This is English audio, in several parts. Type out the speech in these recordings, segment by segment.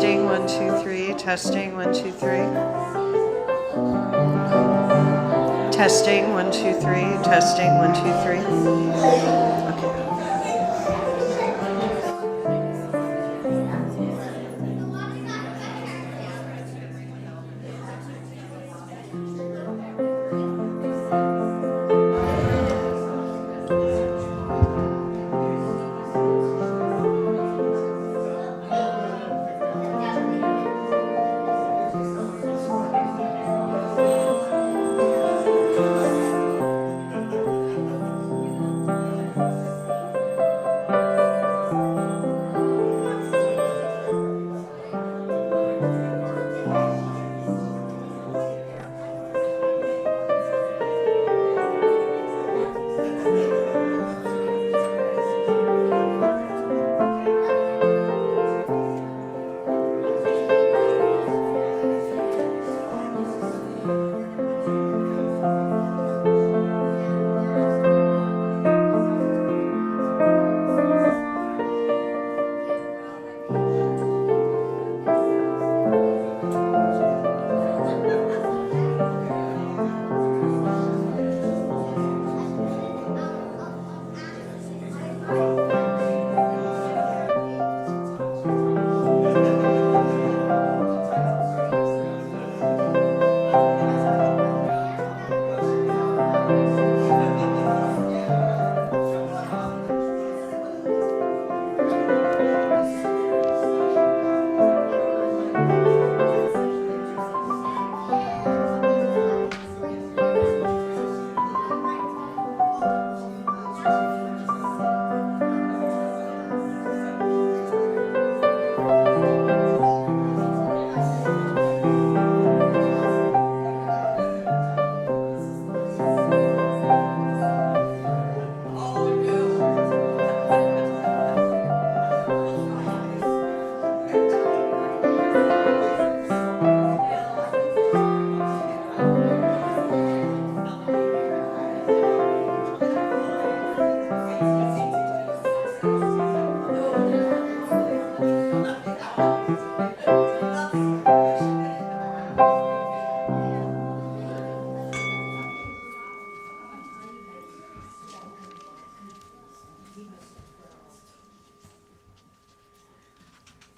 Testing, 1, 2, 3. Testing, 1, 2, 3. Testing, 1, 2, 3. Testing, 1, 2, 3. Okay.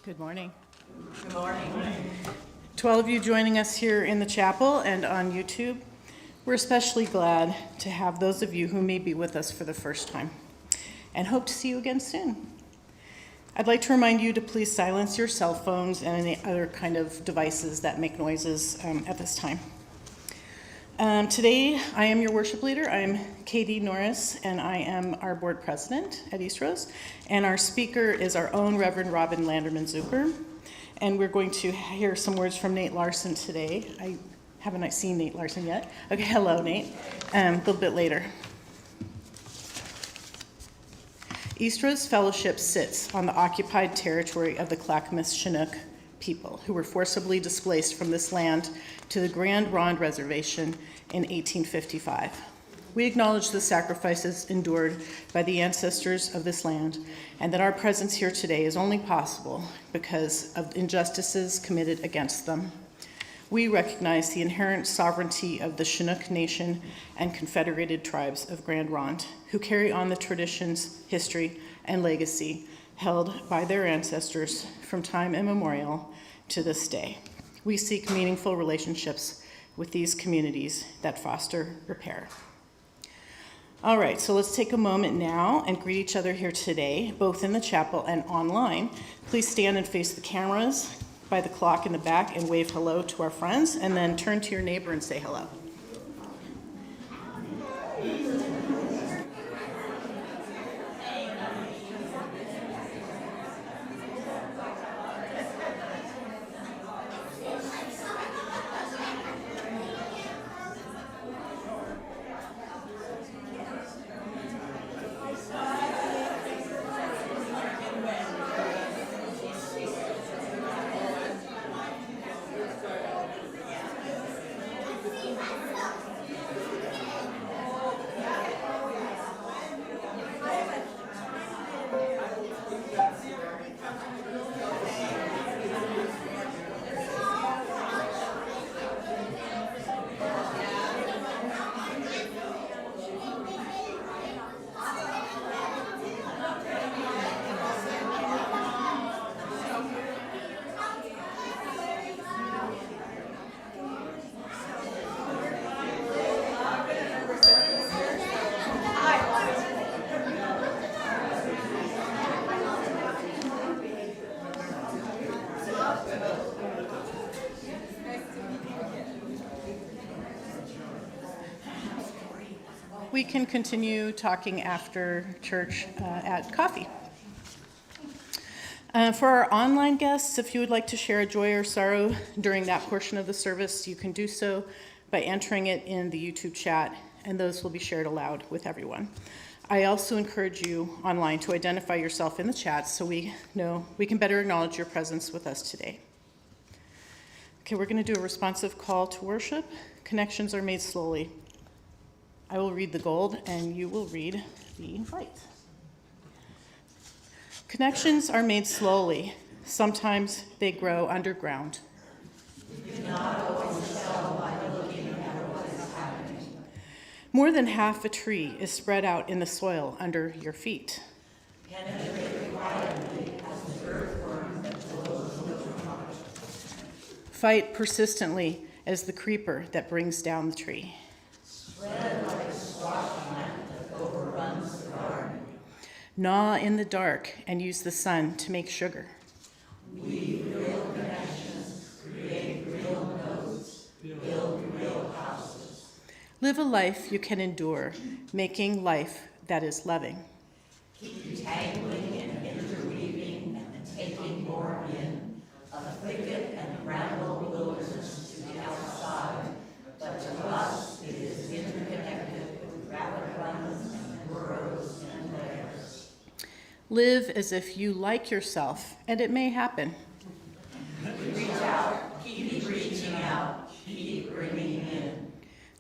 Good morning. Good morning. To all of you joining us here in the chapel and on YouTube, we're especially glad to have those of you who may be with us for the first time and hope to see you again soon. I'd like to remind you to please silence your cell phones and any other kind of devices that make noises at this time. Today, I am your worship leader. I'm Katie Norris, and I am our board president at Eastrose. And our speaker is our own Reverend Robin Landerman Zucker. And we're going to hear some words from Nate Larson today. I haven't seen Nate Larson yet. Okay, hello, Nate. A little bit later. Eastrose Fellowship sits on the occupied territory of the Clackamas Chinook people who were forcibly displaced from this land to the Grand Ronde Reservation in 1855. We acknowledge the sacrifices endured by the ancestors of this land, and that our presence here today is only possible because of injustices committed against them. We recognize the inherent sovereignty of the Chinook Nation and Confederated Tribes of Grand Ronde, who carry on the traditions, history, and legacy held by their ancestors from time immemorial to this day. We seek meaningful relationships with these communities that foster repair. All right, so let's take a moment now and greet each other here today, both in the chapel and online. Please stand and face the cameras by the clock in the back and wave hello to our friends, and then turn to your neighbor and say hello. we can continue talking after church at coffee. For our online guests, if you would like to share a joy or sorrow during that portion of the service, you can do so by entering it in the YouTube chat, and those will be shared aloud with everyone. I also encourage you online to identify yourself in the chat so we know we can better acknowledge your presence with us today. Okay, we're going to do a responsive call to worship. Connections are made slowly. I will read the gold, and you will read the invite. Connections are made slowly. Sometimes they grow underground. You cannot always tell by looking at what is happening. More than half a tree is spread out in the soil under your feet. Penetrate quietly as the earthworm that blows no heart. Fight persistently as the creeper that brings down the tree. Spread like a squash plant that overruns the garden. Gnaw in the dark and use the sun to make sugar. Weave real connections, create real nodes, build real houses. Live a life you can endure, making life that is loving. Keep tangling and interweaving and taking more in. A thicket and bramble wilderness to the outside, but to us it is interconnected with rapid runs and burrows and layers. Live as if you like yourself, and it may happen. Reach out, keep reaching out, keep bringing in.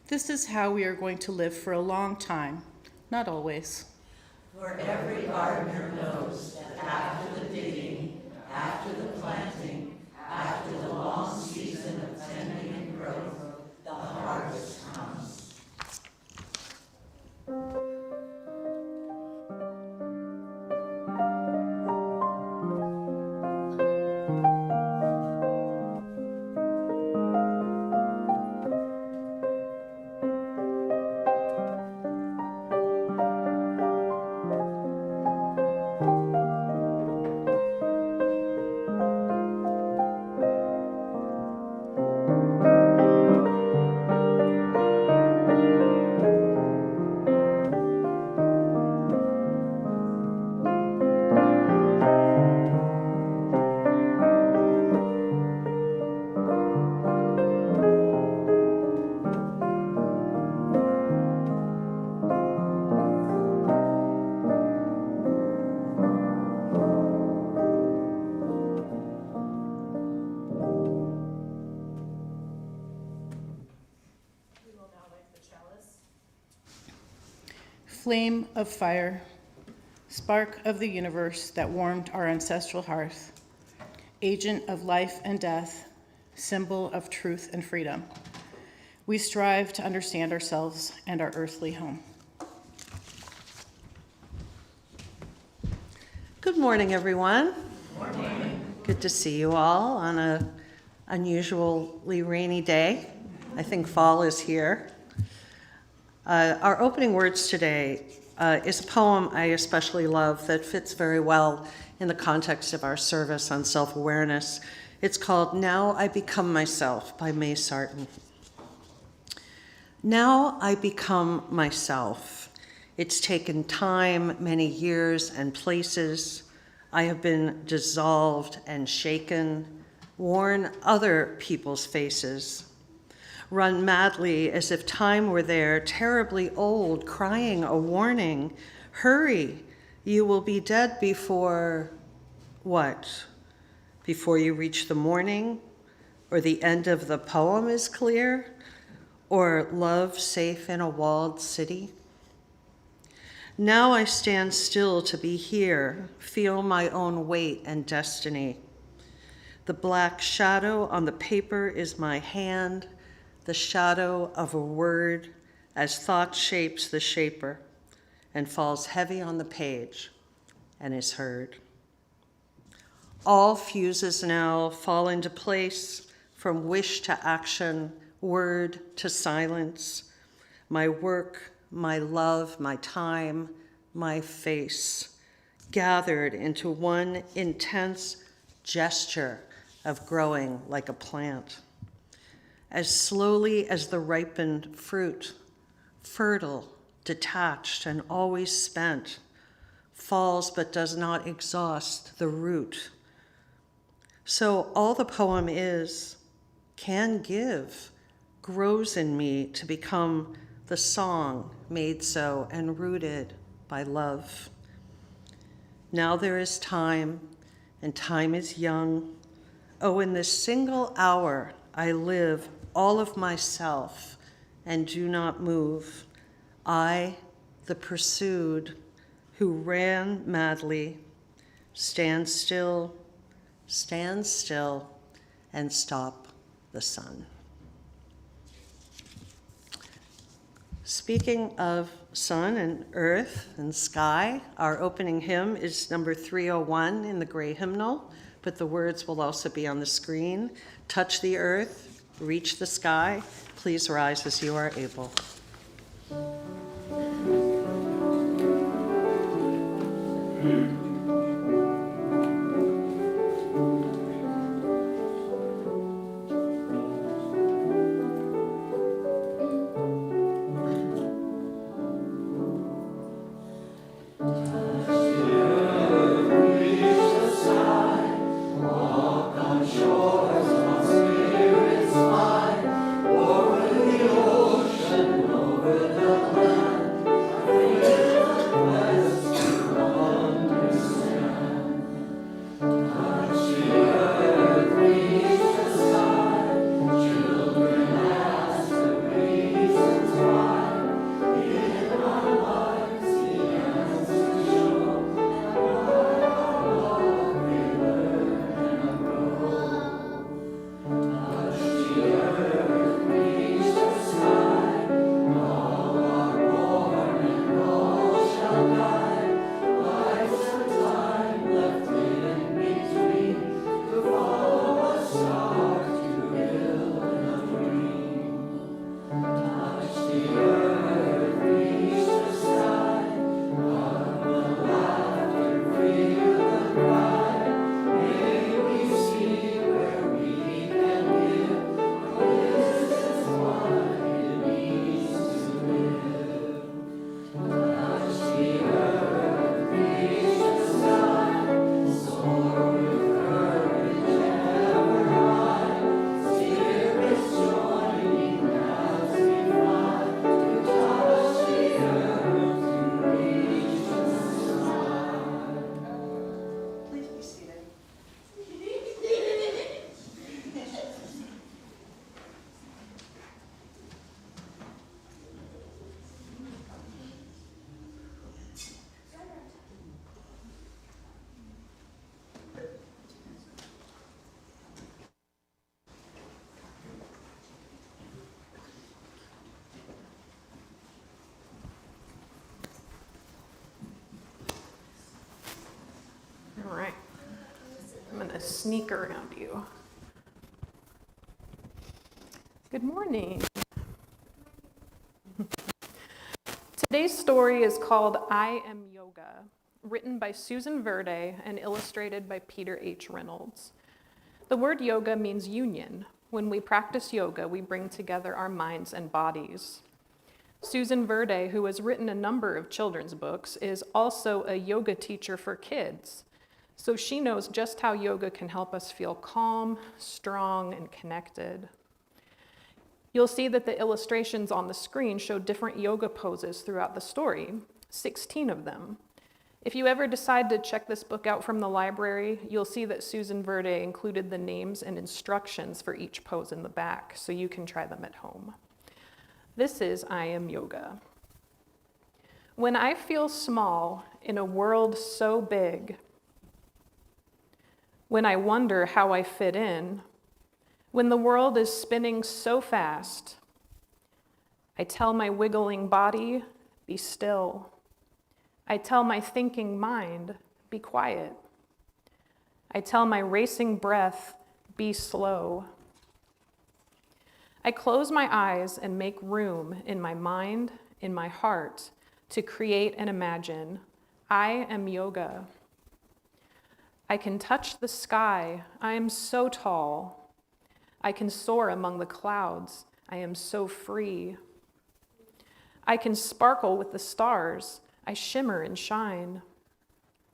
This is how we are going to live for a long time, not always. For every gardener knows that after the digging, after the planting, after the long season of tending and growth, the harvest comes. Flame of fire, spark of the universe that warmed our ancestral hearth, agent of life and death, symbol of truth and freedom. We strive to understand ourselves and our earthly home. Good morning, everyone. Good morning. Good to see you all on an unusually rainy day. I think fall is here. Our opening words today is a poem I especially love that fits very well in the context of our service on self-awareness. It's called Now I Become Myself by May Sarton. Now I become myself. It's taken time, many years and places. I have been dissolved and shaken, worn other people's faces, run madly as if time were there, terribly old, crying a warning. Hurry, you will be dead before what? Before you reach the morning? Or the end of the poem is clear? Or love safe in a walled city? Now I stand still to be here, feel my own weight and destiny. The black shadow on the paper is my hand, the shadow of a word as thought shapes the shaper and falls heavy on the page and is heard. All fuses now fall into place, from wish to action, word to silence. My work, my love, my time, my face, gathered into one intense gesture of growing like a plant. As slowly as the ripened fruit, fertile, detached and always spent, falls but does not exhaust the root. So all the poem is, can give, grows in me to become the song made so and rooted by love. Now there is time, and time is young. Oh, in this single hour I live all of myself and do not move. I, the pursued, who ran madly, stand still, and stop the sun. Speaking of sun and earth and sky, our opening hymn is number 301 in the gray hymnal, but the words will also be on the screen. Touch the earth, reach the sky. Please rise as you are able. All right, I'm going to sneak around you. Good morning. Today's story is called I Am Yoga, written by Susan Verde and illustrated by Peter H. Reynolds. The word yoga means union. When we practice yoga, we bring together our minds and bodies. Susan Verde, who has written a number of children's books, is also a yoga teacher for kids. So she knows just how yoga can help us feel calm, strong, and connected. You'll see that the illustrations on the screen show different yoga poses throughout the story, 16 of them. If you ever decide to check this book out from the library, you'll see that Susan Verde included the names and instructions for each pose in the back, so you can try them at home. This is I Am Yoga. When I feel small in a world so big, when I wonder how I fit in, when the world is spinning so fast, I tell my wiggling body, be still. I tell my thinking mind, be quiet. I tell my racing breath, be slow. I close my eyes and make room in my mind, in my heart, to create and imagine. I am yoga. I can touch the sky. I am so tall. I can soar among the clouds. I am so free. I can sparkle with the stars. I shimmer and shine.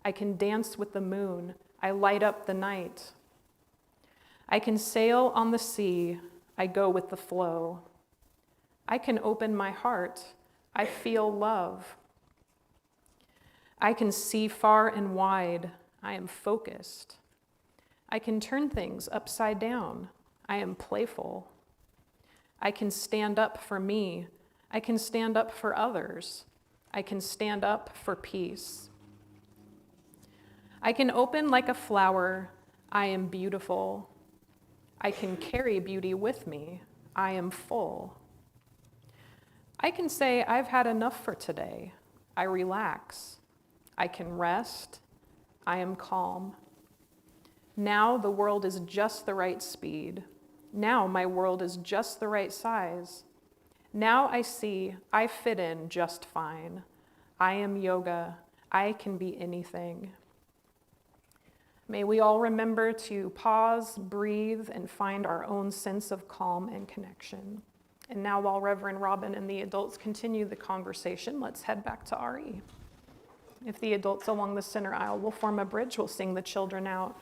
I can dance with the moon. I light up the night. I can sail on the sea. I go with the flow. I can open my heart. I feel love. I can see far and wide. I am focused. I can turn things upside down. I am playful. I can stand up for me. I can stand up for others. I can stand up for peace. I can open like a flower. I am beautiful. I can carry beauty with me. I am full. I can say I've had enough for today. I relax. I can rest. I am calm. Now the world is just the right speed. Now my world is just the right size. Now I see I fit in just fine. I am yoga. I can be anything. May we all remember to pause, breathe, and find our own sense of calm and connection. And now while Reverend Robin and the adults continue the conversation, let's head back to RE. If the adults along the center aisle will form a bridge, we'll sing the children out.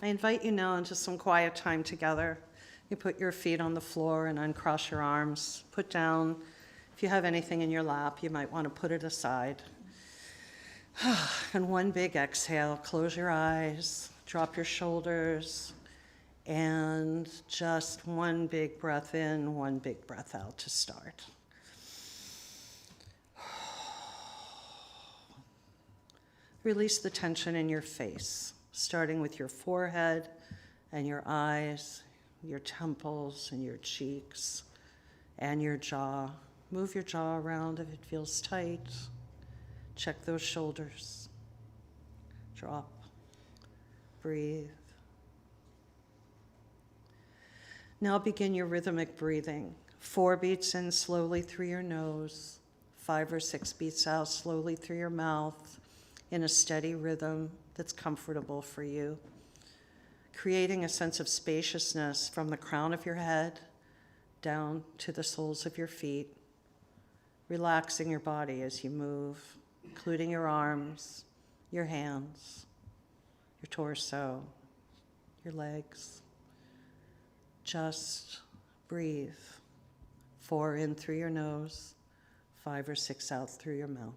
I invite you now into some quiet time together. You put your feet on the floor and uncross your arms. Put down, if you have anything in your lap, you might want to put it aside. And one big exhale, close your eyes, drop your shoulders, and just one big breath in, one big breath out to start. Release the tension in your face, starting with your forehead and your eyes, your temples and your cheeks and your jaw. Move your jaw around if it feels tight. Check those shoulders. Drop. Breathe. Now begin your rhythmic breathing. 4 beats in slowly through your nose, 5 or 6 beats out slowly through your mouth in a steady rhythm that's comfortable for you, creating a sense of spaciousness from the crown of your head down to the soles of your feet, relaxing your body as you move, including your arms, your hands, your torso, your legs. Just breathe. 4 in through your nose, 5 or 6 out through your mouth.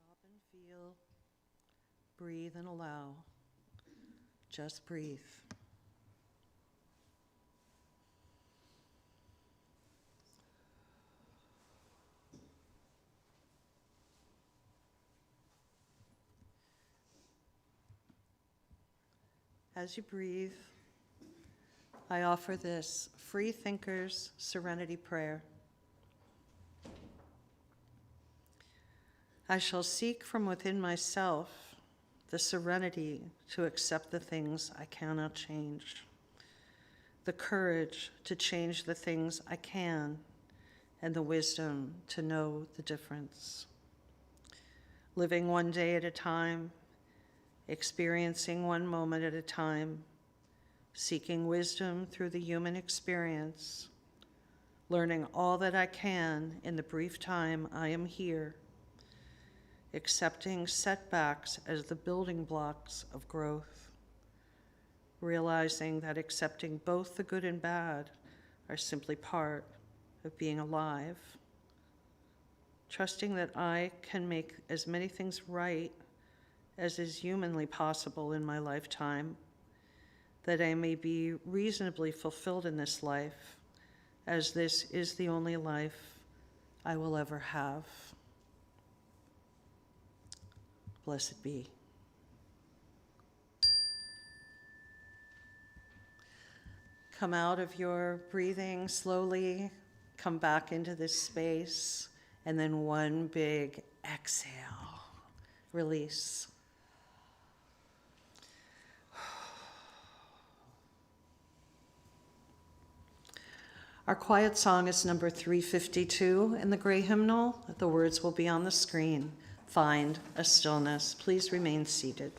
Stop and feel. Breathe and allow. Just breathe. As you breathe, I offer this Free Thinker's Serenity Prayer. I shall seek from within myself the serenity to accept the things I cannot change, the courage to change the things I can, and the wisdom to know the difference. Living one day at a time, experiencing one moment at a time, seeking wisdom through the human experience, learning all that I can in the brief time I am here, accepting setbacks as the building blocks of growth, realizing that accepting both the good and bad are simply part of being alive, trusting that I can make as many things right as is humanly possible in my lifetime, that I may be reasonably fulfilled in this life, as this is the only life I will ever have. Blessed be. Come out of your breathing slowly, come back into this space, and then one big exhale, release. Our quiet song is number 352 in the Gray Hymnal. The words will be on the screen. Find a stillness. Please remain seated.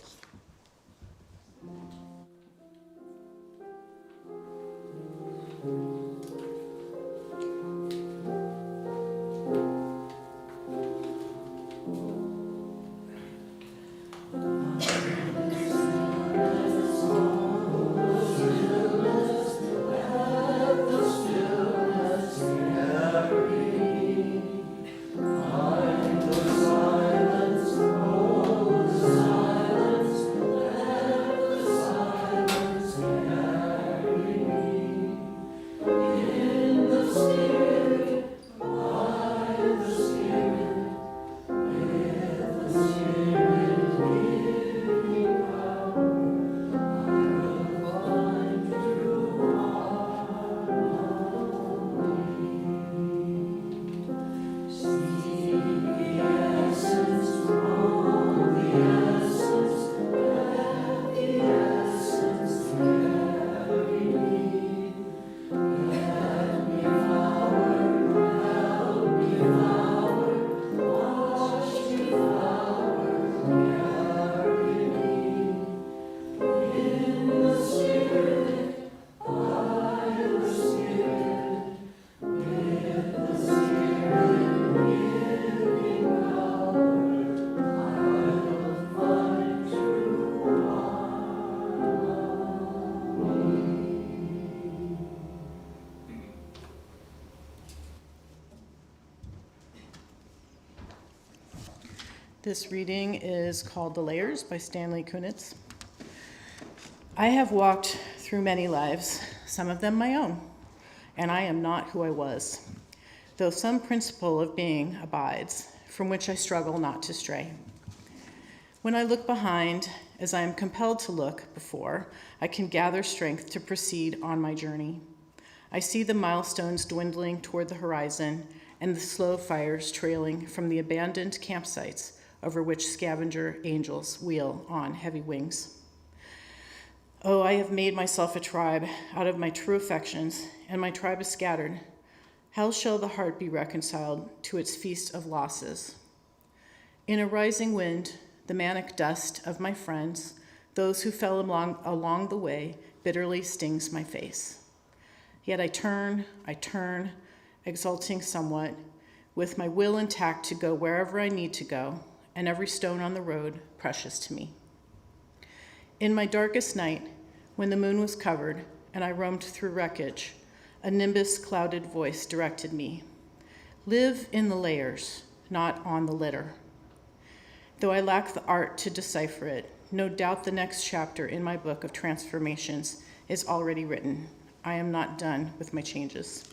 This reading is called The Layers by Stanley Kunitz. I have walked through many lives, some of them my own, and I am not who I was, though some principle of being abides, from which I struggle not to stray. When I look behind, as I am compelled to look before, I can gather strength to proceed on my journey. I see the milestones dwindling toward the horizon and the slow fires trailing from the abandoned campsites over which scavenger angels wheel on heavy wings. Oh, I have made myself a tribe out of my true affections, and my tribe is scattered. How shall the heart be reconciled to its feast of losses? In a rising wind, the manic dust of my friends, those who fell along the way, bitterly stings my face. Yet I turn, exulting somewhat, with my will intact to go wherever I need to go, and every stone on the road precious to me. In my darkest night, when the moon was covered and I roamed through wreckage, a nimbus-clouded voice directed me. Live in the layers, not on the litter. Though I lack the art to decipher it, no doubt the next chapter in my book of transformations is already written. I am not done with my changes.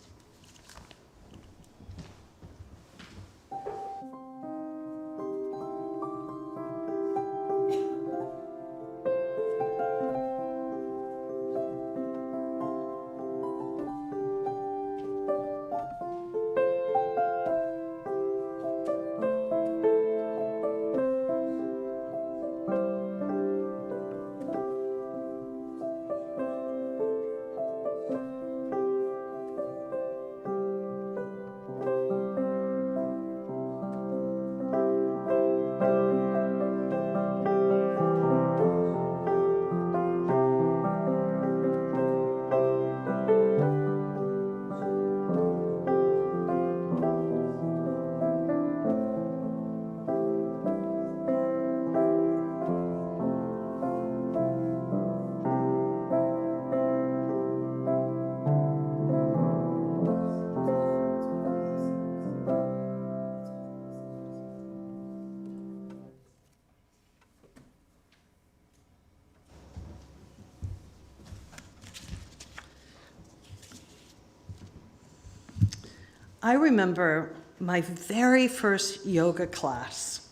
I remember my very first yoga class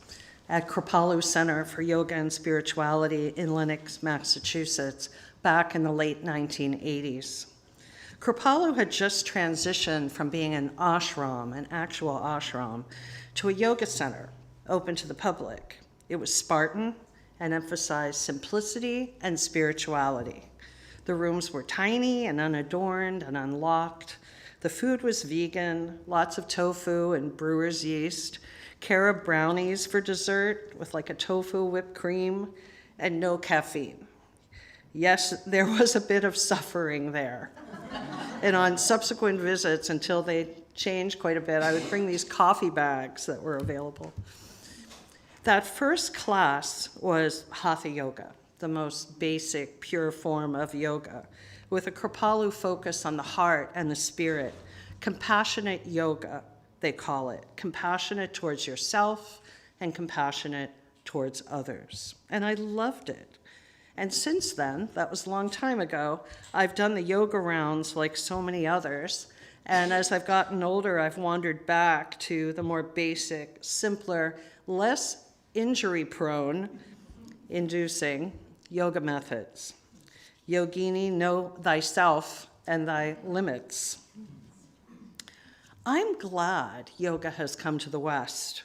at Kripalu Center for Yoga and Spirituality in Lenox, Massachusetts, back in the late 1980s. Kripalu had just transitioned from being an ashram, an actual ashram, to a yoga center open to the public. It was Spartan and emphasized simplicity and spirituality. The rooms were tiny and unadorned and unlocked. The food was vegan, lots of tofu and brewer's yeast, carob brownies for dessert with like a tofu whipped cream, and no caffeine. Yes, there was a bit of suffering there. And on subsequent visits, until they changed quite a bit, I would bring these coffee bags that were available. That first class was Hatha Yoga, the most basic, pure form of yoga, with a Kripalu focus on the heart and the spirit. Compassionate yoga, they call it. Compassionate towards yourself and compassionate towards others. And I loved it. And since then, that was a long time ago, I've done the yoga rounds like so many others. And as I've gotten older, I've wandered back to the more basic, simpler, less injury-prone, inducing yoga methods. Yogini, know thyself and thy limits. I'm glad yoga has come to the West,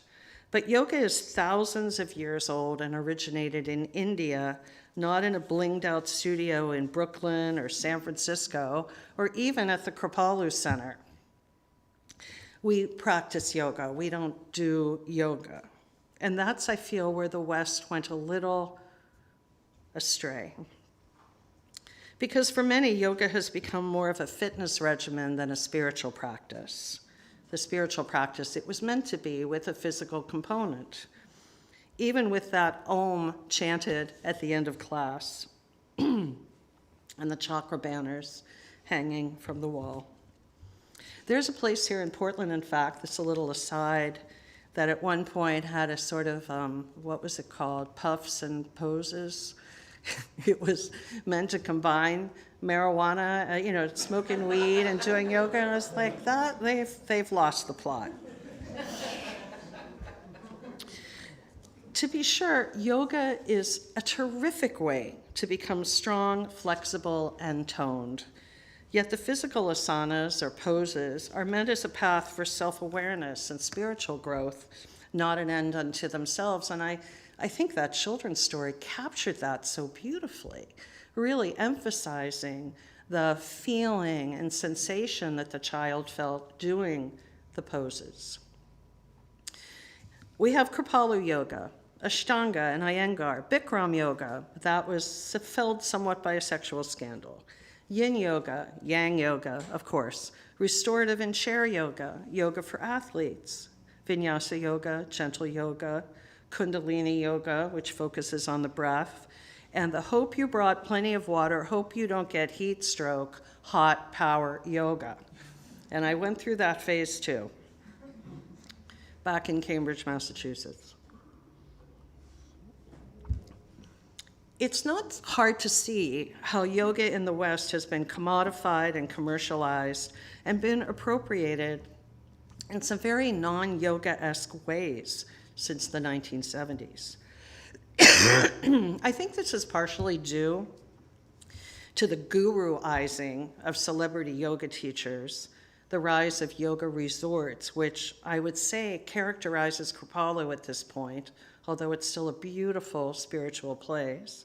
but yoga is thousands of years old and originated in India, not in a blinged-out studio in Brooklyn or San Francisco, or even at the Kripalu Center. We practice yoga, we don't do yoga. And that's, I feel, where the West went a little astray. Because for many, yoga has become more of a fitness regimen than a spiritual practice. The spiritual practice it was meant to be, with a physical component. Even with that Om chanted at the end of class and the chakra banners hanging from the wall. There's a place here in Portland, in fact, that's a little aside, that at one point had a sort of, what was it called, puffs and poses. It was meant to combine marijuana, smoking weed and doing yoga, and I was like, that, they've lost the plot. To be sure, yoga is a terrific way to become strong, flexible, and toned. Yet the physical asanas, or poses, are meant as a path for self-awareness and spiritual growth, not an end unto themselves. And I think that children's story captured that so beautifully, really emphasizing the feeling and sensation that the child felt doing the poses. We have Kripalu Yoga, Ashtanga and Iyengar, Bikram Yoga, that was filled somewhat by a sexual scandal. Yin Yoga, Yang Yoga, of course, restorative and chair yoga, yoga for athletes, Vinyasa Yoga, gentle yoga, Kundalini Yoga, which focuses on the breath, and the hope you brought plenty of water, hope you don't get heat stroke, hot power yoga. And I went through that phase too, back in Cambridge, Massachusetts. It's not hard to see how yoga in the West has been commodified and commercialized and been appropriated in some very non-yoga-esque ways since the 1970s. I think this is partially due to the guruizing of celebrity yoga teachers, the rise of yoga resorts, which I would say characterizes Kripalu at this point, although it's still a beautiful spiritual place,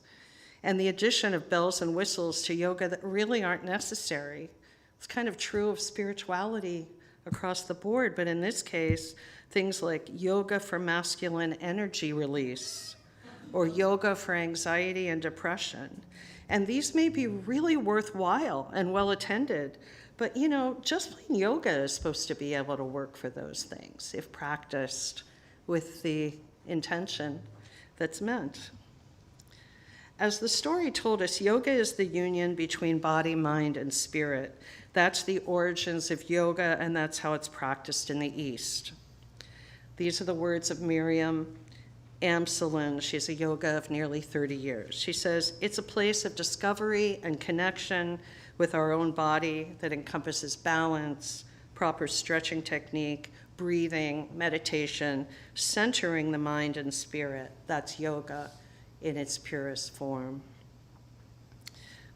and the addition of bells and whistles to yoga that really aren't necessary. It's kind of true of spirituality across the board, but in this case, things like yoga for masculine energy release, or yoga for anxiety and depression. And these may be really worthwhile and well-attended, but just plain yoga is supposed to be able to work for those things if practiced with the intention that's meant. As the story told us, yoga is the union between body, mind, and spirit. That's the origins of yoga, and that's how it's practiced in the East. These are the words of Miriam Amselin. She's a yoga of nearly 30 years. She says, it's a place of discovery and connection with our own body that encompasses balance, proper stretching technique, breathing, meditation, centering the mind and spirit. That's yoga in its purest form.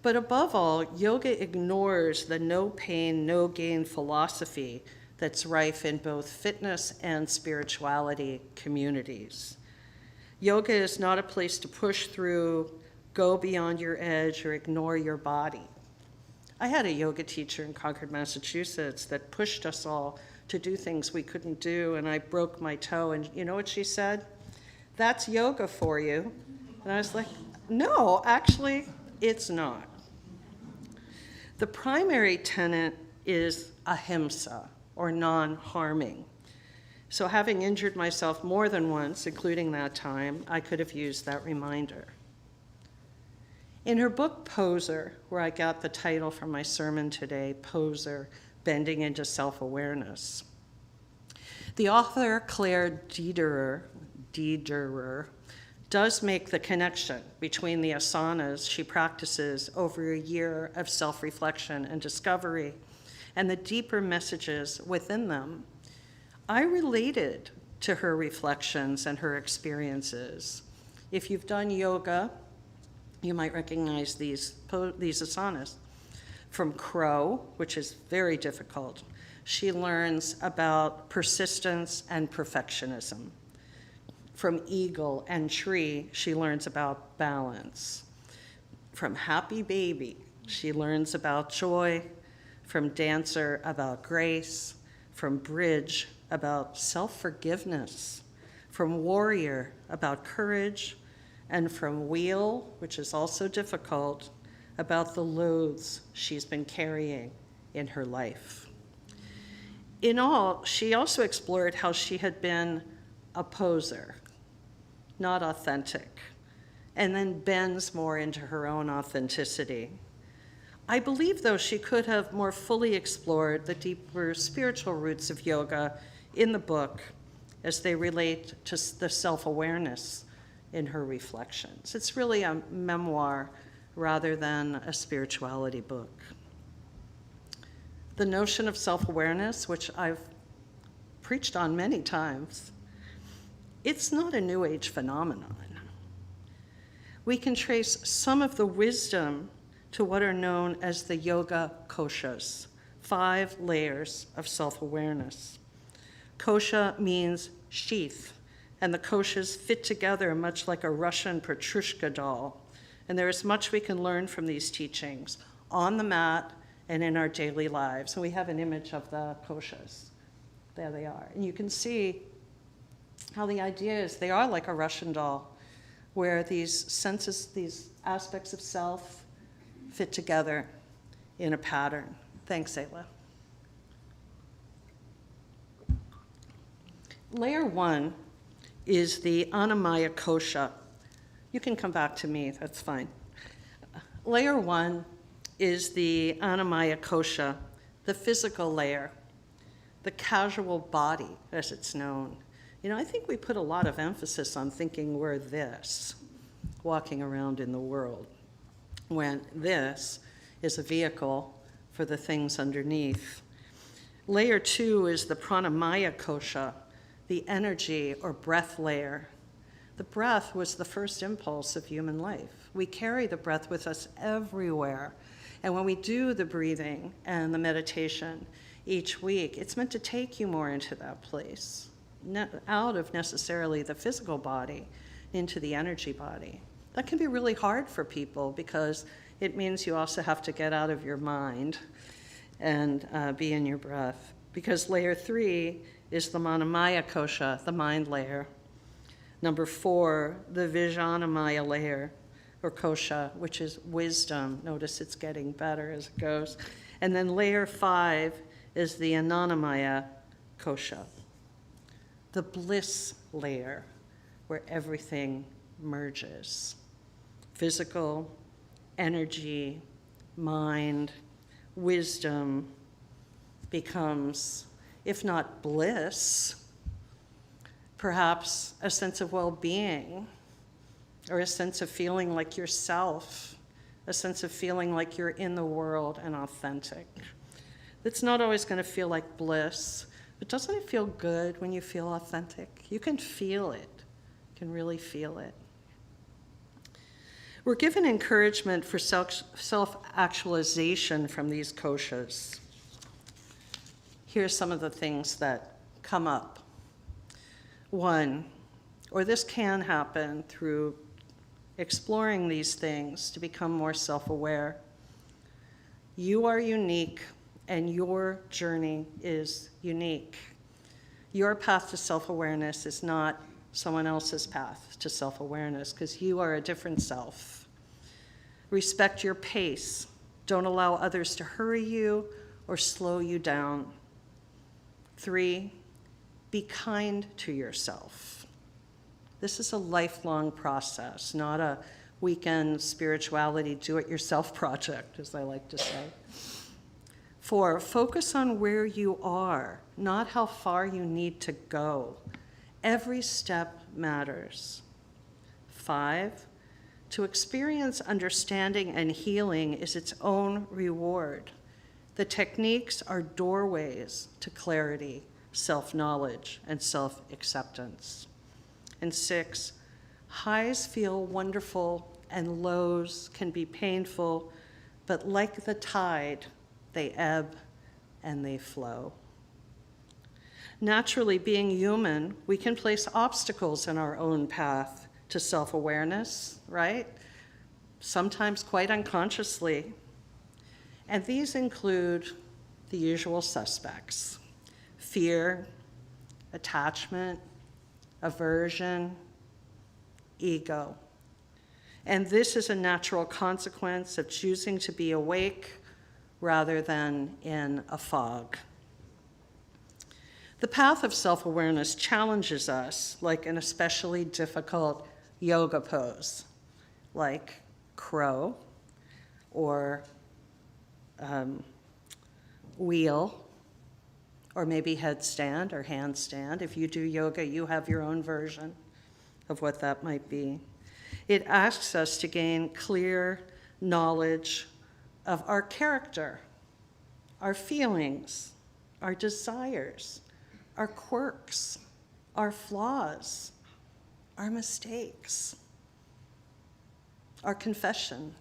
But above all, yoga ignores the no pain, no gain philosophy that's rife in both fitness and spirituality communities. Yoga is not a place to push through, go beyond your edge, or ignore your body. I had a yoga teacher in Concord, Massachusetts that pushed us all to do things we couldn't do, and I broke my toe, and you know what she said? "That's yoga for you." And I was like, no, actually, it's not. The primary tenet is ahimsa, or non-harming. So having injured myself more than once, including that time, I could have used that reminder. In her book, Poser, where I got the title from my sermon today, Poser, Bending into Self-Awareness, the author, Claire Dederer, does make the connection between the asanas she practices over a year of self-reflection and discovery and the deeper messages within them. I related to her reflections and her experiences. If you've done yoga, you might recognize these asanas. From crow, which is very difficult, she learns about persistence and perfectionism. From eagle and tree, she learns about balance. From happy baby, she learns about joy. From dancer, about grace. From bridge, about self-forgiveness. From warrior, about courage. And from wheel, which is also difficult, about the loads she's been carrying in her life. In all, she also explored how she had been a poser, not authentic, and then bends more into her own authenticity. I believe, though, she could have more fully explored the deeper spiritual roots of yoga in the book as they relate to the self-awareness in her reflections. It's really a memoir rather than a spirituality book. The notion of self-awareness, which I've preached on many times, it's not a New Age phenomenon. We can trace some of the wisdom to what are known as the yoga koshas, 5 layers of self-awareness. Kosha means sheath, and the koshas fit together much like a Russian Petrushka doll. And there is much we can learn from these teachings on the mat and in our daily lives. And we have an image of the koshas. There they are. And you can see how the idea is they are like a Russian doll, where these senses, these aspects of self fit together in a pattern. Thanks, Ayla. Layer 1 is the Annamaya Kosha. You can come back to me, that's fine. Layer 1 is the Annamaya Kosha, the physical layer, the casual body, as it's known. You know, I think we put a lot of emphasis on thinking we're this, walking around in the world, when this is a vehicle for the things underneath. Layer 2 is the Pranamaya Kosha, the energy or breath layer. The breath was the first impulse of human life. We carry the breath with us everywhere. And when we do the breathing and the meditation each week, it's meant to take you more into that place, out of necessarily the physical body into the energy body. That can be really hard for people because it means you also have to get out of your mind and be in your breath. Because layer 3 is the Manamaya Kosha, the mind layer. Number 4, the Vijnanamaya layer, or Kosha, which is wisdom. Notice it's getting better as it goes. And then layer 5 is the Anandamaya Kosha, the bliss layer, where everything merges. Physical, energy, mind, wisdom becomes, if not bliss, perhaps a sense of well-being, or a sense of feeling like yourself, a sense of feeling like you're in the world and authentic. It's not always going to feel like bliss, but doesn't it feel good when you feel authentic? You can feel it. You can really feel it. We're given encouragement for self-actualization from these koshas. Here's some of the things that come up. One, or this can happen through exploring these things to become more self-aware. You are unique, and your journey is unique. Your path to self-awareness is not someone else's path to self-awareness, because you are a different self. Respect your pace. Don't allow others to hurry you or slow you down. 3, be kind to yourself. This is a lifelong process, not a weekend spirituality do-it-yourself project, as I like to say. 4, focus on where you are, not how far you need to go. Every step matters. 5, to experience understanding and healing is its own reward. The techniques are doorways to clarity, self-knowledge, and self-acceptance. And 6, highs feel wonderful and lows can be painful, but like the tide, they ebb and they flow. Naturally, being human, we can place obstacles in our own path to self-awareness, right? Sometimes quite unconsciously. And these include the usual suspects: fear, attachment, aversion, ego. And this is a natural consequence of choosing to be awake rather than in a fog. The path of self-awareness challenges us, like an especially difficult yoga pose, like crow or wheel, or maybe headstand or handstand. If you do yoga, you have your own version of what that might be. It asks us to gain clear knowledge of our character, our feelings, our desires, our quirks, our flaws, our mistakes, our confession,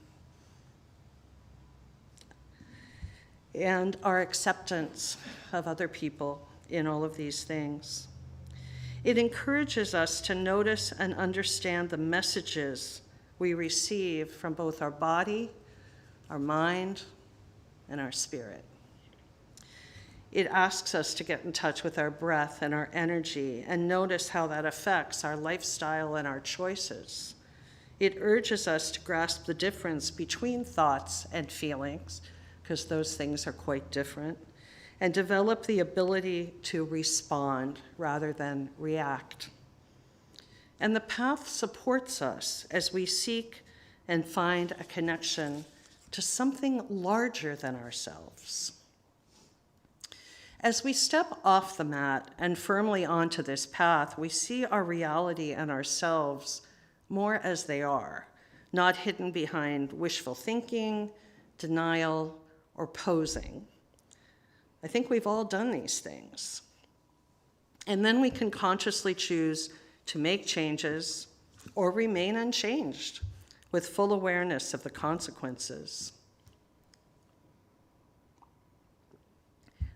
and our acceptance of other people in all of these things. It encourages us to notice and understand the messages we receive from both our body, our mind, and our spirit. It asks us to get in touch with our breath and our energy and notice how that affects our lifestyle and our choices. It urges us to grasp the difference between thoughts and feelings, because those things are quite different, and develop the ability to respond rather than react. And the path supports us as we seek and find a connection to something larger than ourselves. As we step off the mat and firmly onto this path, we see our reality and ourselves more as they are, not hidden behind wishful thinking, denial, or posing. I think we've all done these things. And then we can consciously choose to make changes or remain unchanged with full awareness of the consequences.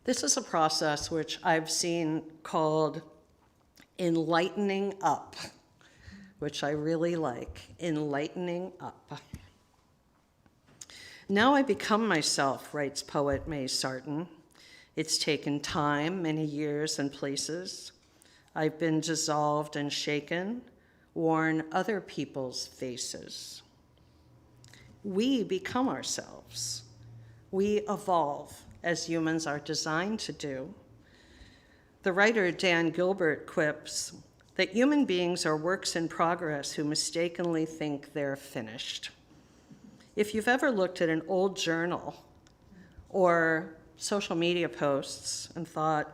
This is a process which I've seen called enlightening up, which I really like, enlightening up. Now I become myself, writes poet May Sarton. It's taken time, many years and places. I've been dissolved and shaken, worn other people's faces. We become ourselves. We evolve as humans are designed to do. The writer Dan Gilbert quips that human beings are works in progress who mistakenly think they're finished. If you've ever looked at an old journal or social media posts and thought,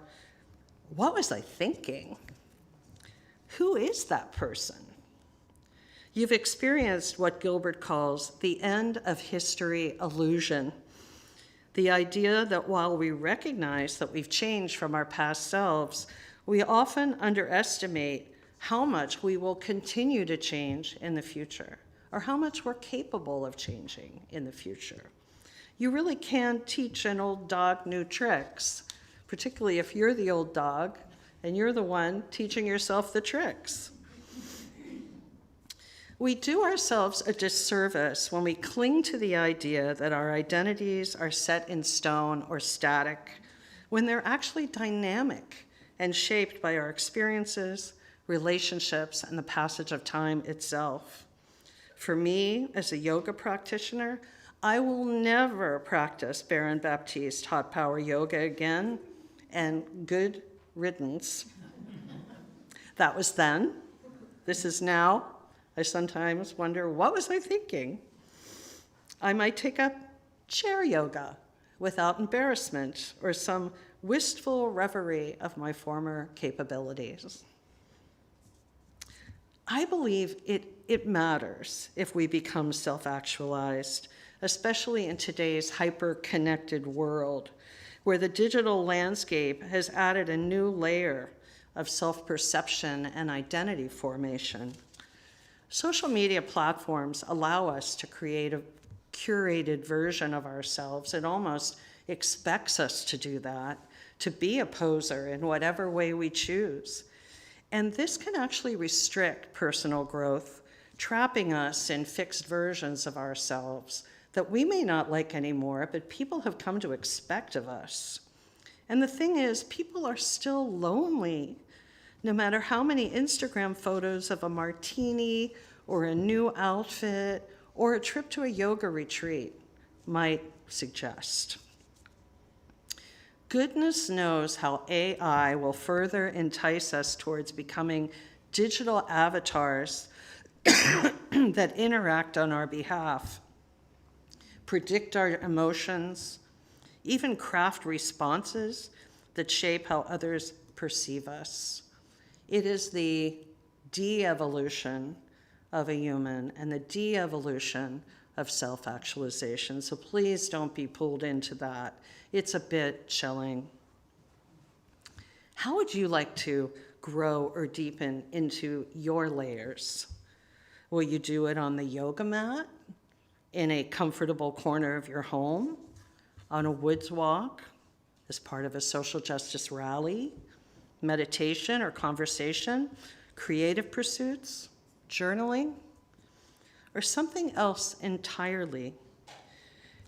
what was I thinking? Who is that person? You've experienced what Gilbert calls the end of history illusion. The idea that while we recognize that we've changed from our past selves, we often underestimate how much we will continue to change in the future, or how much we're capable of changing in the future. You really can teach an old dog new tricks, particularly if you're the old dog and you're the one teaching yourself the tricks. We do ourselves a disservice when we cling to the idea that our identities are set in stone or static, when they're actually dynamic and shaped by our experiences, relationships, and the passage of time itself. For me, as a yoga practitioner, I will never practice Baron Baptiste hot power yoga again, and good riddance. That was then. This is now. I sometimes wonder, what was I thinking? I might take up chair yoga without embarrassment or some wistful reverie of my former capabilities. I believe it matters if we become self-actualized, especially in today's hyper-connected world, where the digital landscape has added a new layer of self-perception and identity formation. Social media platforms allow us to create a curated version of ourselves. It almost expects us to do that, to be a poser in whatever way we choose. And this can actually restrict personal growth, trapping us in fixed versions of ourselves that we may not like anymore, but people have come to expect of us. And the thing is, people are still lonely, no matter how many Instagram photos of a martini or a new outfit or a trip to a yoga retreat might suggest. Goodness knows how AI will further entice us towards becoming digital avatars that interact on our behalf, predict our emotions, even craft responses that shape how others perceive us. It is the de-evolution of a human and the de-evolution of self-actualization. So please don't be pulled into that. It's a bit chilling. How would you like to grow or deepen into your layers? Will you do it on the yoga mat, in a comfortable corner of your home, on a woods walk, as part of a social justice rally, meditation or conversation, creative pursuits, journaling, or something else entirely?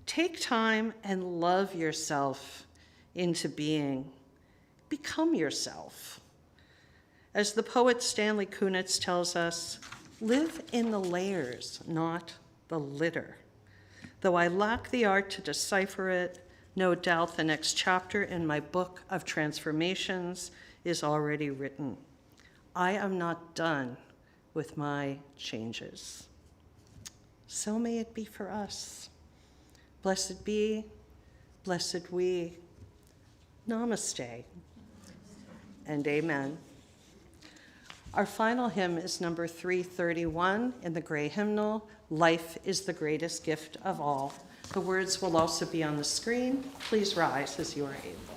Take time and love yourself into being. Become yourself. As the poet Stanley Kunitz tells us, live in the layers, not the litter. Though I lack the art to decipher it, no doubt the next chapter in my book of transformations is already written. I am not done with my changes. So may it be for us. Blessed be, blessed we. Namaste and amen. Our final hymn is number 331 in the Gray Hymnal, Life is the Greatest Gift of All. The words will also be on the screen. Please rise as you are able.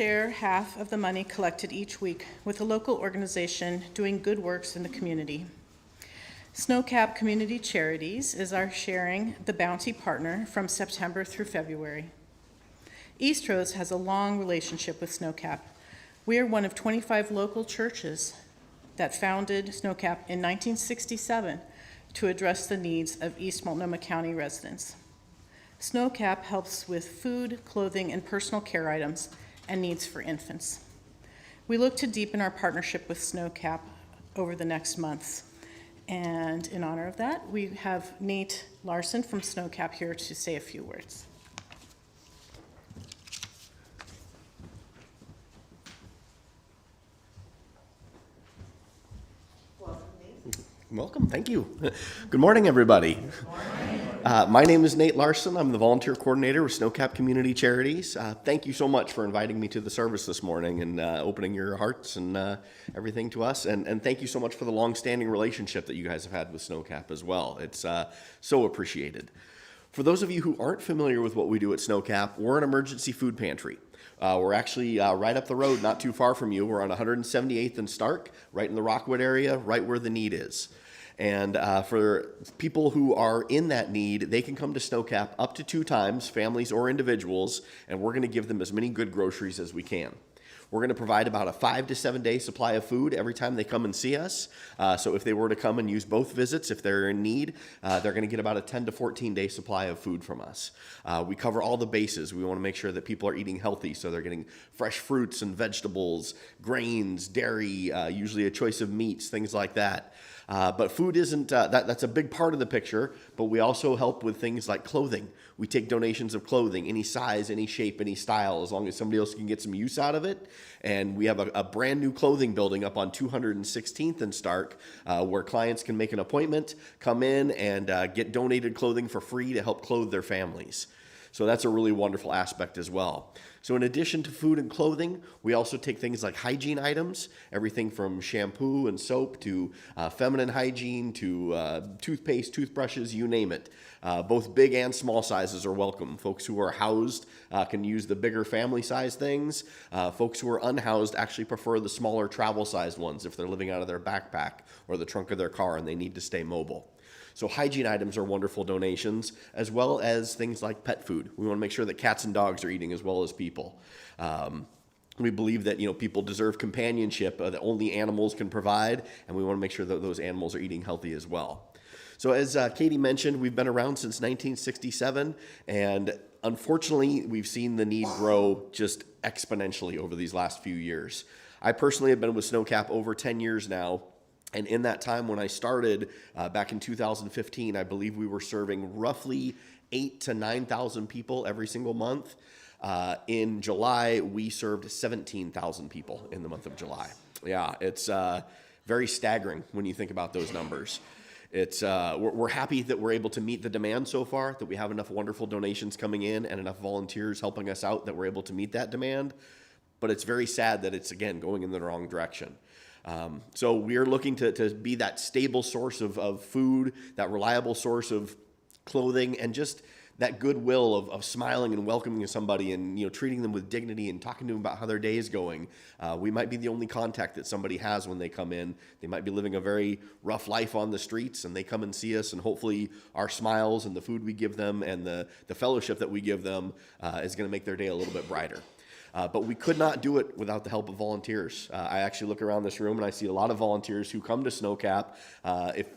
share half of the money collected each week with a local organization doing good works in the community. Snowcap Community Charities is our sharing the bounty partner from September through February. Eastrose has a long relationship with Snowcap. We are one of 25 local churches that founded Snowcap in 1967 to address the needs of East Multnomah County residents. Snowcap helps with food, clothing, and personal care items and needs for infants. We look to deepen our partnership with Snowcap over the next months. And in honor of that, we have Nate Larson from Snowcap here to say a few words. Welcome, thank you. Good morning, everybody. My name is Nate Larson. I'm the volunteer coordinator with Snowcap Community Charities. Thank you so much for inviting me to the service this morning and opening your hearts and everything to us. And thank you so much for the long-standing relationship that you guys have had with Snowcap as well. It's so appreciated. For those of you who aren't familiar with what we do at Snowcap, we're an emergency food pantry. We're actually right up the road, not too far from you. We're on 178th and Stark, right in the Rockwood area, right where the need is. And for people who are in that need, they can come to Snowcap up to 2 times, families or individuals, and we're going to give them as many good groceries as we can. We're going to provide about a 5 to 7 day supply of food every time they come and see us. So if they were to come and use both visits, if they're in need, they're going to get about a 10 to 14 day supply of food from us. We cover all the bases. We want to make sure that people are eating healthy, so they're getting fresh fruits and vegetables, grains, dairy, usually a choice of meats, things like that. But food isn't, that's a big part of the picture, but we also help with things like clothing. We take donations of clothing, any size, any shape, any style, as long as somebody else can get some use out of it. And we have a brand new clothing building up on 216th and Stark, where clients can make an appointment, come in, and get donated clothing for free to help clothe their families. So that's a really wonderful aspect as well. So in addition to food and clothing, we also take things like hygiene items, everything from shampoo and soap to feminine hygiene to toothpaste, toothbrushes, you name it. Both big and small sizes are welcome. Folks who are housed can use the bigger family size things. Folks who are unhoused actually prefer the smaller travel sized ones if they're living out of their backpack or the trunk of their car and they need to stay mobile. So hygiene items are wonderful donations, as well as things like pet food. We want to make sure that cats and dogs are eating as well as people. We believe that people deserve companionship that only animals can provide, and we want to make sure that those animals are eating healthy as well. So as Katie mentioned, we've been around since 1967, and unfortunately, we've seen the need grow just exponentially over these last few years. I personally have been with Snowcap over 10 years now. And in that time when I started back in 2015, I believe we were serving roughly 8,000 to 9,000 people every single month. In July, we served 17,000 people in the month of July. Yeah, it's very staggering when you think about those numbers. We're happy that we're able to meet the demand so far, that we have enough wonderful donations coming in and enough volunteers helping us out that we're able to meet that demand. But it's very sad that it's, again, going in the wrong direction. So we are looking to be that stable source of food, that reliable source of clothing, and just that goodwill of smiling and welcoming somebody and treating them with dignity and talking to them about how their day is going. We might be the only contact that somebody has when they come in. They might be living a very rough life on the streets, and they come and see us, and hopefully our smiles and the food we give them and the fellowship that we give them is going to make their day a little bit brighter. But we could not do it without the help of volunteers. I actually look around this room and I see a lot of volunteers who come to Snowcap.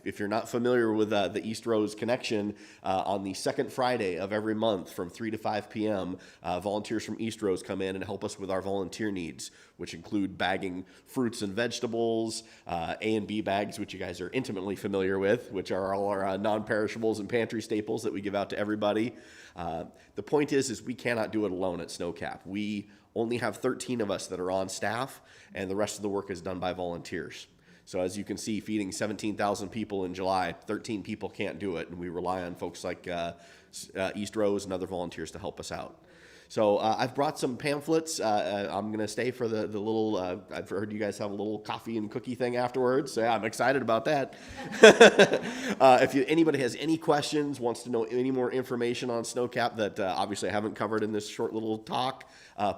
If you're not familiar with the Eastrose connection, on the second Friday of every month from 3 to 5 p.m., volunteers from Eastrose come in and help us with our volunteer needs, which include bagging fruits and vegetables, A and B bags, which you guys are intimately familiar with, which are all our non-perishables and pantry staples that we give out to everybody. The point is we cannot do it alone at Snowcap. We only have 13 of us that are on staff, and the rest of the work is done by volunteers. So as you can see, feeding 17,000 people in July, 13 people can't do it, and we rely on folks like Eastrose and other volunteers to help us out. So I've brought some pamphlets. I'm going to stay for the little, I've heard you guys have a little coffee and cookie thing afterwards. So yeah, I'm excited about that. If anybody has any questions, wants to know any more information on Snowcap that obviously I haven't covered in this short little talk,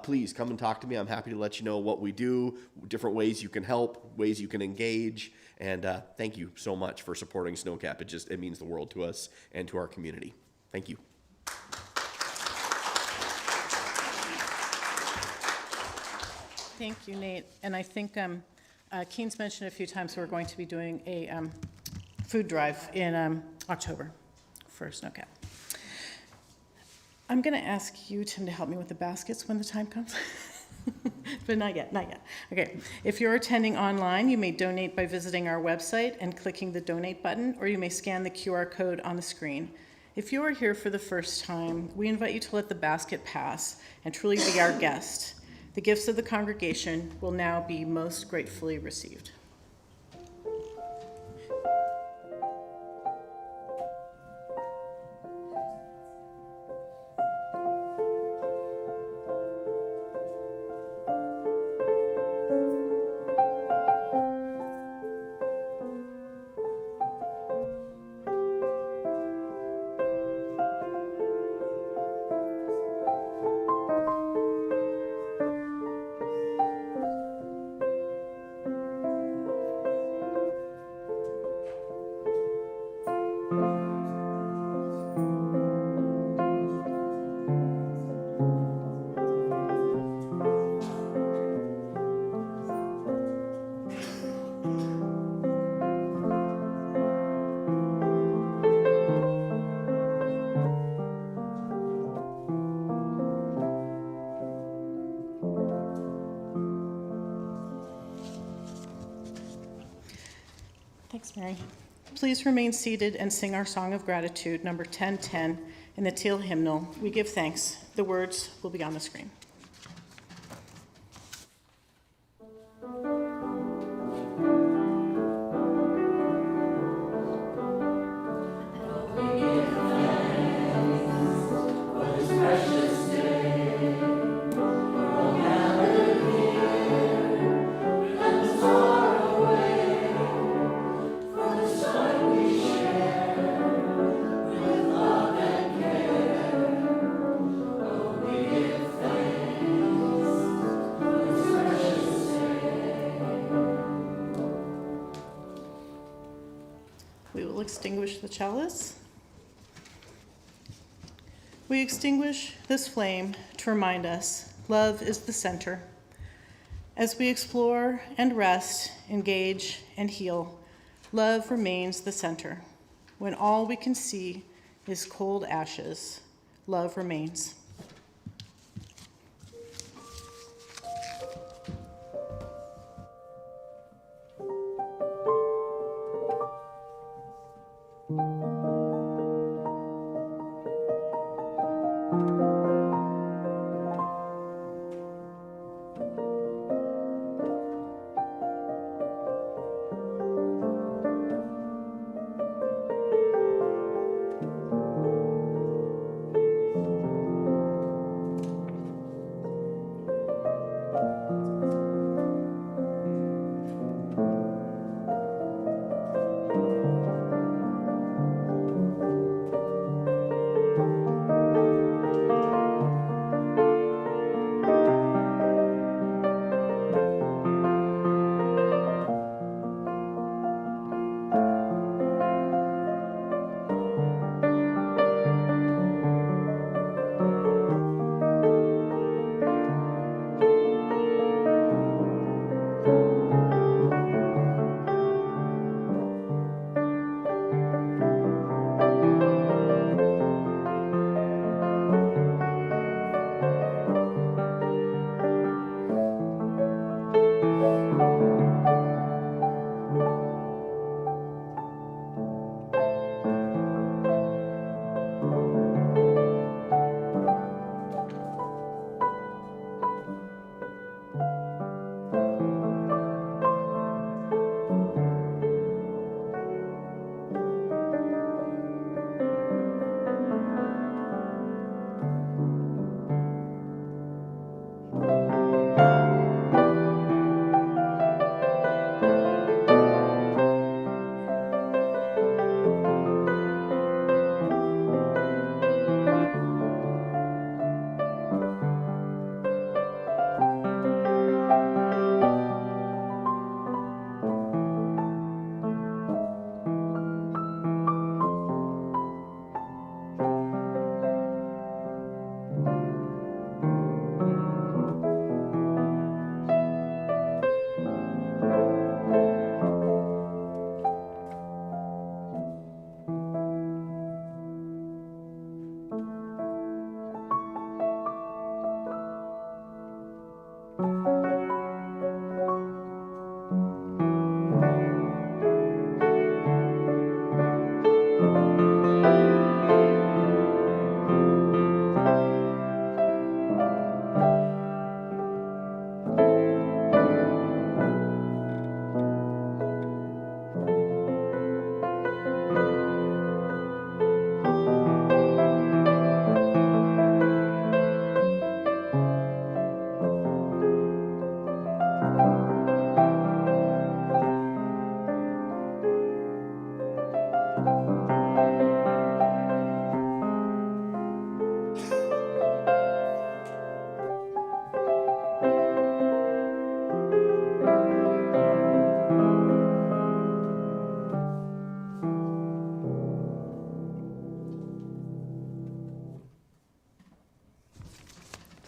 please come and talk to me. I'm happy to let you know what we do, different ways you can help, ways you can engage. And thank you so much for supporting Snowcap. It means the world to us and to our community. Thank you. Thank you, Nate. And I think Keen's mentioned a few times we're going to be doing a food drive in October for Snowcap. I'm going to ask you, Tim, to help me with the baskets when the time comes. But not yet, not yet. Okay, if you're attending online, you may donate by visiting our website and clicking the donate button, or you may scan the QR code on the screen. If you are here for the first time, we invite you to let the basket pass and truly be our guest. The gifts of the congregation will now be most gratefully received. Thanks, Mary. Please remain seated and sing our song of gratitude, number 1010, in the Teal hymnal. We give thanks. The words will be on the screen. We will extinguish the chalice. We extinguish this flame to remind us love is the center. As we explore and rest, engage and heal, love remains the center. When all we can see is cold ashes, love remains.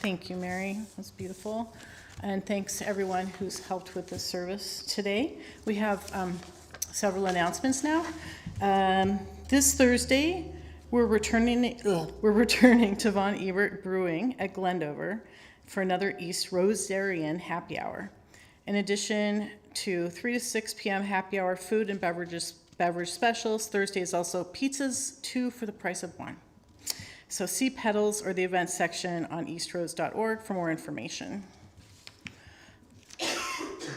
Thank you, Mary. That's beautiful. And thanks to everyone who's helped with this service today. We have several announcements now. This Thursday, we're returning to Von Ebert Brewing at Glendover for another East Rosarian happy hour. In addition to 3 to 6 p.m. happy hour food and beverage specials, Thursday is also pizzas, 2 for the price of 1. So see Petals or the events section on eastrose.org for more information.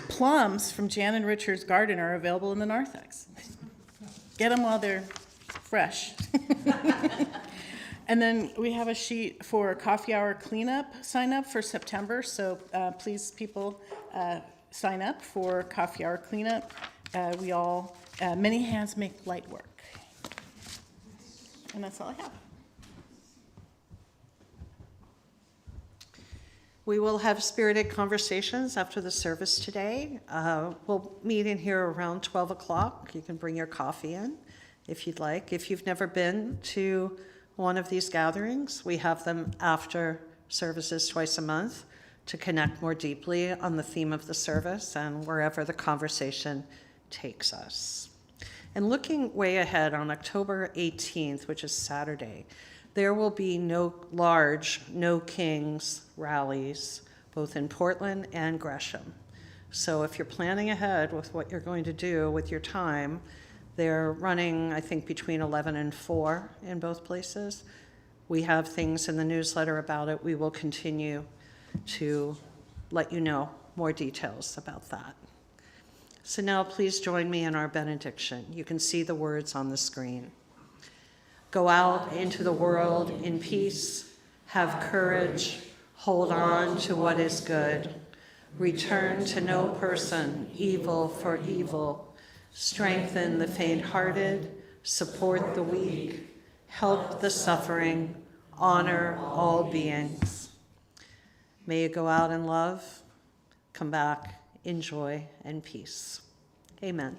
Plums from Jan and Richard's garden are available in the narthex. Get them while they're fresh. And then we have a sheet for coffee hour cleanup sign up for September. So please, people, sign up for coffee hour cleanup. Many hands make light work. And that's all I have. We will have spirited conversations after the service today. We'll meet in here around 12 o'clock. You can bring your coffee in if you'd like. If you've never been to one of these gatherings, we have them after services twice a month to connect more deeply on the theme of the service and wherever the conversation takes us. And looking way ahead on October 18th, which is Saturday, there will be no Kings rallies, both in Portland and Gresham. So if you're planning ahead with what you're going to do with your time, they're running, I think, between 11 and 4 in both places. We have things in the newsletter about it. We will continue to let you know more details about that. So now please join me in our benediction. You can see the words on the screen. Go out into the world in peace, have courage, hold on to what is good, return to no person evil for evil, strengthen the faint-hearted, support the weak, help the suffering, honor all beings. May you go out in love, come back in joy and peace. Amen.